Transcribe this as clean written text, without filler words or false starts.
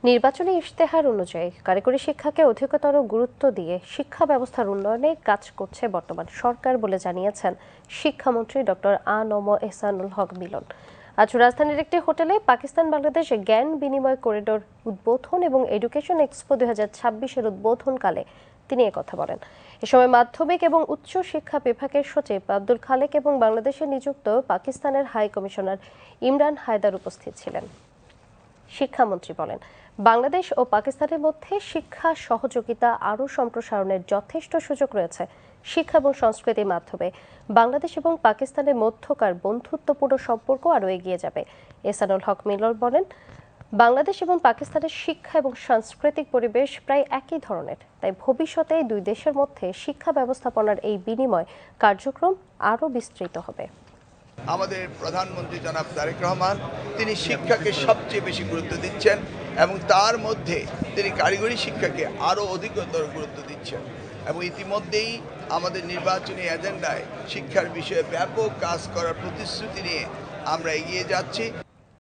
নির্বাচনী ইশতেহার অনুযায়ী কারিগরি শিক্ষাকে অধিকতর গুরুত্ব দিয়ে শিক্ষা ব্যবস্থার উন্নয়নে কাজ করছে বর্তমান সরকার বলে জানিয়েছেন শিক্ষামন্ত্রী ডক্টর আ.ন.ম এহসানুল হক মিলন। আজ রাজধানীর একটি হোটেলে পাকিস্তান বাংলাদেশ জ্ঞান বিনিময় করিডোর উদ্বোধন এবং এডুকেশন এক্সপো 2026-এর উদ্বোধনকালে তিনি একথা বলেন। এ সময় মাধ্যমিক এবং উচ্চ শিক্ষা বিভাগের সচিব আব্দুল খালেক এবং বাংলাদেশে নিযুক্ত পাকিস্তানের হাই কমিশনার ইমরান হায়দার উপস্থিত ছিলেন। শিক্ষামন্ত্রী বলেন, বাংলাদেশ ও পাকিস্তানের মধ্যে শিক্ষা সহযোগিতা আরও সম্প্রসারণের যথেষ্ট সুযোগ রয়েছে। শিক্ষা এবং সংস্কৃতির মাধ্যমে বাংলাদেশ এবং পাকিস্তানের মধ্যকার বন্ধুত্বপূর্ণ সম্পর্ক আরও এগিয়ে যাবে। এহসানুল হক মিলন বলেন, বাংলাদেশ এবং পাকিস্তানের শিক্ষা এবং সাংস্কৃতিক পরিবেশ প্রায় একই ধরনের, তাই ভবিষ্যতে দুই দেশের মধ্যে শিক্ষা ব্যবস্থাপনার এই বিনিময় কার্যক্রম আরও বিস্তৃত হবে। আমাদের প্রধানমন্ত্রী জনাব তারেক রহমান তিনি শিক্ষাকে সবচেয়ে বেশি গুরুত্ব দিচ্ছেন এবং তার মধ্যে তিনি কারিগরি শিক্ষাকে আরও অধিকতর গুরুত্ব দিচ্ছেন এবং ইতিমধ্যেই আমাদের নির্বাচনী এজেন্ডায় শিক্ষার বিষয়ে ব্যাপক কাজ করার প্রতিশ্রুতি নিয়ে আমরা এগিয়ে যাচ্ছি।